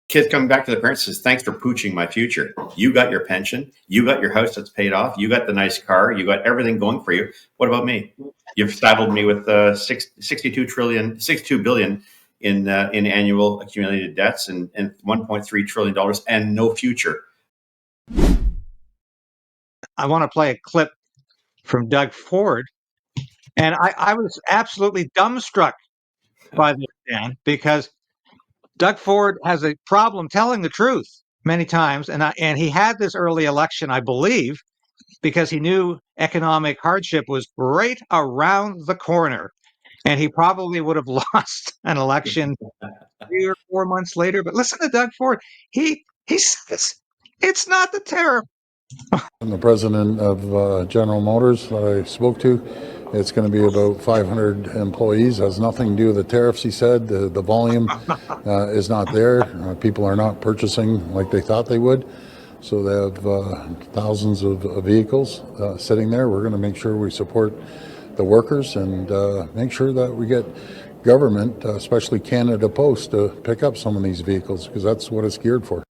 Kid coming back to the parents says, "Thanks for pooching my future. You got your pension, you got your house that's paid off, you got the nice car, you got everything going for you. What about me? You've saddled me with 62 billion in annual accumulated debts and $1.3 trillion and no future." I want to play a clip from Doug Ford, and I was absolutely dumbstruck by this, Dan, because Doug Ford has a problem telling the truth many times, and he had this early election, I believe, because he knew economic hardship was right around the corner, and he probably would have lost an election 3 or 4 months later. But listen to Doug Ford. He says it's not the tariff. I'm the president of General Motors that I spoke to. It's going to be about 500 employees. It has nothing to do with the tariffs, he said. The volume is not there. People are not purchasing like they thought they would. So they have thousands of vehicles sitting there. We're going to make sure we support the workers and make sure that we get government, especially Canada Post, to pick up some of these vehicles because that's what it's geared for.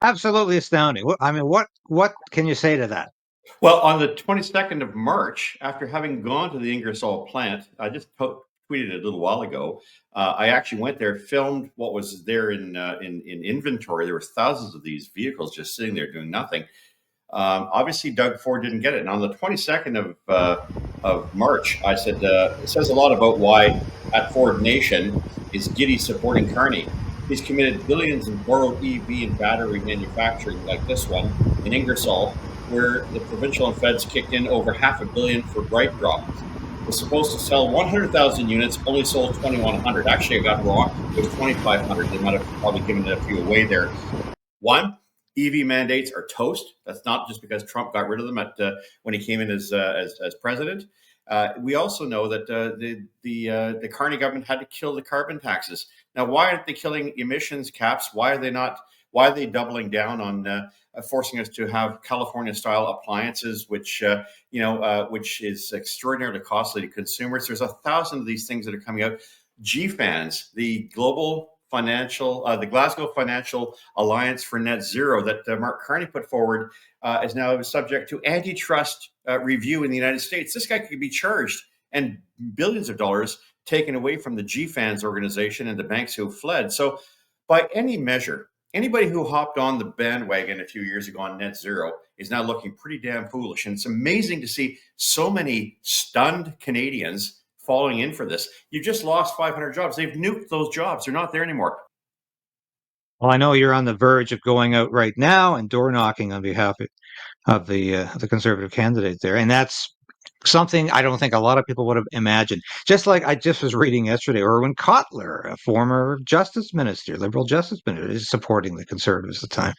Absolutely astounding. I mean, what can you say to that? Well, on the 22nd of March, after having gone to the Ingersoll plant, I just tweeted it a little while ago. I actually went there, filmed what was there in inventory. There were thousands of these vehicles just sitting there doing nothing. Obviously, Doug Ford didn't get it. And on the 22nd of March, I said, it says a lot about why at Ford Nation is giddy supporting Carney. He's committed billions in borrowed EV and battery manufacturing like this one in Ingersoll, where the provincial and feds kicked in over $500 million for Bright Drop. It was supposed to sell 100,000 units, only sold 2,100. Actually, I got wrong. It was 2,500. They might have probably given a few away there. One, EV mandates are toast. That's not just because Trump got rid of them when he came in as president. We also know that the Carney government had to kill the carbon taxes. Now, why aren't they killing emissions caps? Why are they not? Why are they doubling down on forcing us to have California-style appliances, which is extraordinarily costly to consumers? There's 1,000 of these things that are coming out. GFANZ, the Glasgow Financial Alliance for Net Zero that Mark Carney put forward, is now subject to antitrust review in the United States. This guy could be charged and billions of dollars taken away from the GFANZ organization and the banks who fled. So by any measure, anybody who hopped on the bandwagon a few years ago on net zero is now looking pretty damn foolish. And it's amazing to see so many stunned Canadians falling in for this. You just lost 500 jobs. They've nuked those jobs. They're not there anymore. Well, I know you're on the verge of going out right now and door knocking on behalf of the Conservative candidate there, and that's something I don't think a lot of people would have imagined. Just like I just was reading yesterday, Irwin Cotler, a former justice minister, liberal justice minister, is supporting the Conservatives at the time.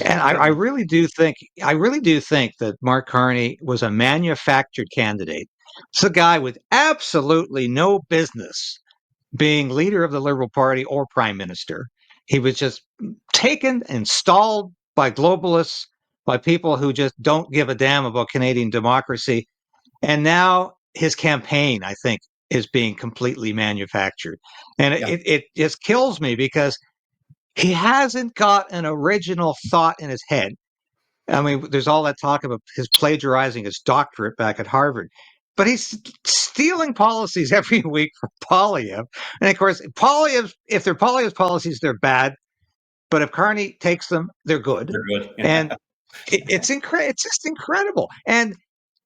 And I really do think that Mark Carney was a manufactured candidate. It's a guy with absolutely no business being leader of the Liberal Party or prime minister. He was just taken, installed by globalists, by people who just don't give a damn about Canadian democracy. And now his campaign, I think, is being completely manufactured. And it just kills me because he hasn't got an original thought in his head. I mean, there's all that talk about his plagiarizing his doctorate back at Harvard, but he's stealing policies every week from Poilievre. And of course, Poilievre, if they're Poilievre's policies, they're bad. But if Carney takes them, they're good. They're good. And it's just incredible. And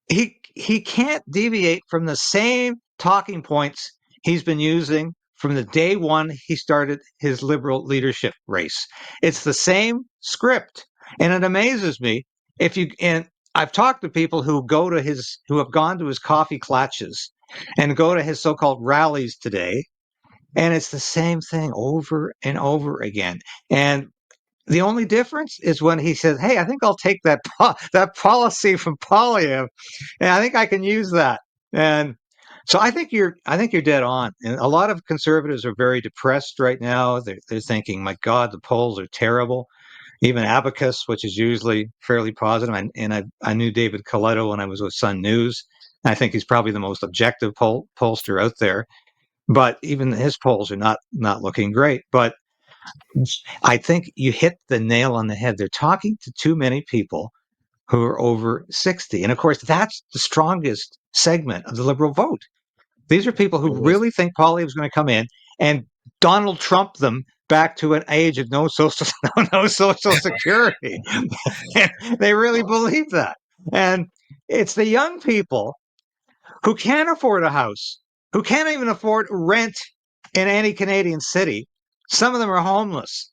he can't deviate from the same talking points he's been using from the day one he started his liberal leadership race. It's the same script. And it amazes me and I've talked to people who have gone to his coffee clutches and go to his so-called rallies today, and it's the same thing over and over again. And the only difference is when he says, "Hey, I think I'll take that policy from Poilievre, and I think I can use that." And so I think you're dead on. And a lot of conservatives are very depressed right now. They're thinking, "My God, the polls are terrible." Even Abacus, which is usually fairly positive, I knew David Coletto when I was with Sun News. I think he's probably the most objective pollster out there. but even his polls are not looking great. But I think you hit the nail on the head. They're talking to too many people who are over 60. And of course, that's the strongest segment of the liberal vote. These are people who really think Poilievre is going to come in and Donald Trump them back to an age of no social security. They really believe that. And it's the young people who can't afford a house, who can't even afford rent in any Canadian city. Some of them are homeless.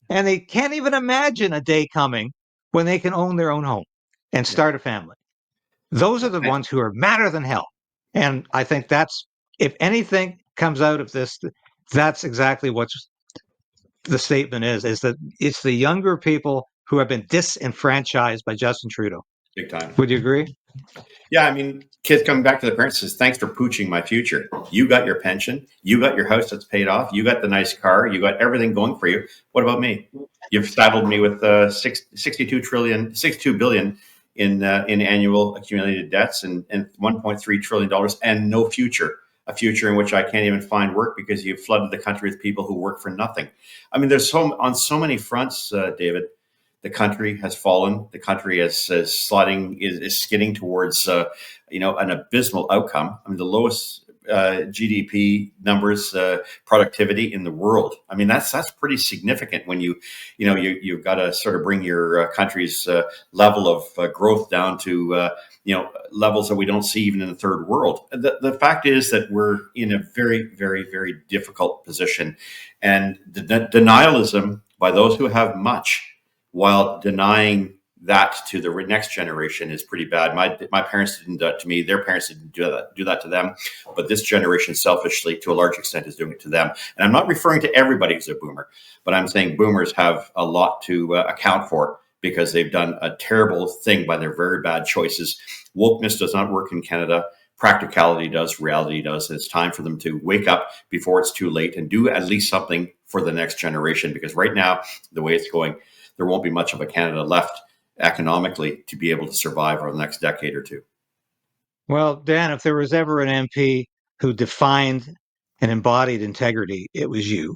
And they can't even imagine a day coming when they can own their own home and start a family. Those are the ones who are madder than hell. And I think that's, if anything comes out of this, that's exactly what the statement is that it's the younger people who have been disenfranchised by Justin Trudeau. Big time. Would you agree? Yeah, I mean, kids coming back to their parents says, thanks for pooching my future. You got your pension. You got your house that's paid off. You got the nice car. You got everything going for you. What about me? You've saddled me with 62 billion in annual accumulated debts and $1.3 trillion and no future, a future in which I can't even find work because you've flooded the country with people who work for nothing. I mean, there's on so many fronts, David. The country has fallen. The country is skidding towards an abysmal outcome. I mean, the lowest GDP numbers, productivity in the world. I mean, that's pretty significant when you've got to sort of bring your country's level of growth down to levels that we don't see even in the third world. The fact is that we're in a very, very, very difficult position, and the denialism by those who have much, while denying that to the next generation, is pretty bad. My parents didn't do that to me. Their parents didn't do that to them. But this generation, selfishly, to a large extent, is doing it to them. And I'm not referring to everybody who's a boomer, but I'm saying boomers have a lot to account for because they've done a terrible thing by their very bad choices. Wokeness does not work in Canada. Practicality does, reality does. And it's time for them to wake up before it's too late and do at least something for the next generation. Because right now, the way it's going, there won't be much of a Canada left economically to be able to survive over the next decade or two. Well, Dan, if there was ever an MP who defined and embodied integrity, it was you.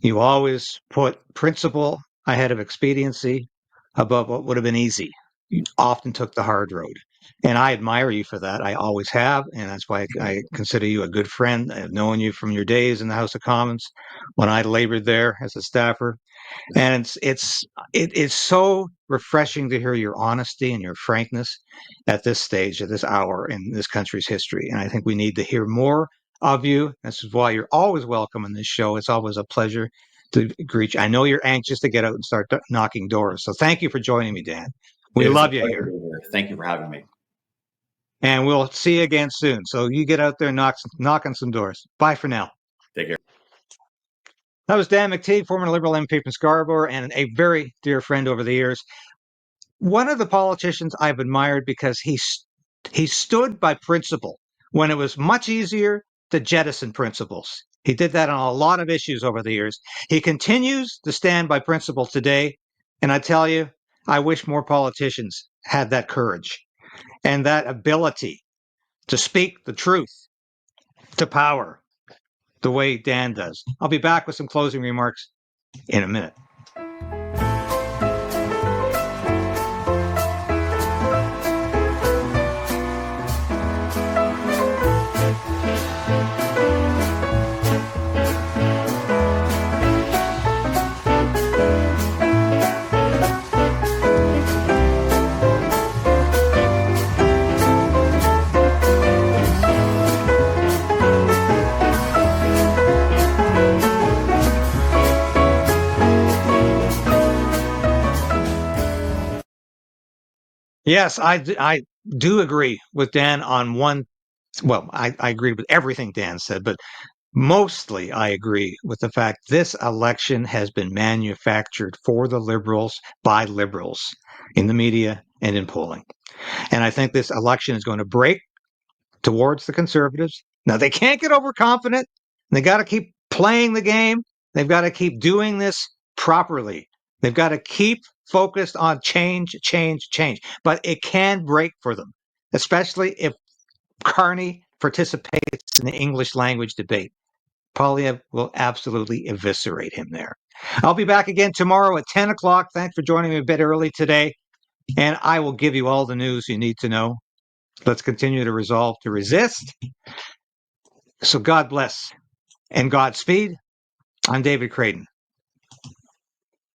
You always put principle ahead of expediency above what would have been easy. You often took the hard road. And I admire you for that. I always have. And that's why I consider you a good friend. I've known you from your days in the House of Commons when I labored there as a staffer. And it is so refreshing to hear your honesty and your frankness at this stage, at this hour in this country's history. And I think we need to hear more of you. This is why you're always welcome in this show. It's always a pleasure to greet you. I know you're anxious to get out and start knocking doors. So thank you for joining me, Dan. We love you here. Thank you for having me. And we'll see you again soon. So you get out there and knock on some doors. Bye for now. Take care. That was Dan McTeague, former Liberal MP from Scarborough and a very dear friend over the years. One of the politicians I've admired because he stood by principle when it was much easier to jettison principles. He did that on a lot of issues over the years. He continues to stand by principle today. And I tell you, I wish more politicians had that courage and that ability to speak the truth to power the way Dan does. I'll be back with some closing remarks in a minute. Yes, I do agree with Dan on one. Well, I agree with everything Dan said, but mostly I agree with the fact this election has been manufactured for the Liberals by Liberals in the media and in polling. And I think this election is going to break towards the Conservatives. Now, they can't get overconfident. They got to keep playing the game. They've got to keep doing this properly. They've got to keep focused on change. But it can break for them, especially if Carney participates in the English language debate. Polyev will absolutely eviscerate him there. I'll be back again tomorrow at 10 o'clock. Thanks for joining me a bit early today. And I will give you all the news you need to know. Let's continue to resolve to resist. So God bless and Godspeed. I'm David Crayden.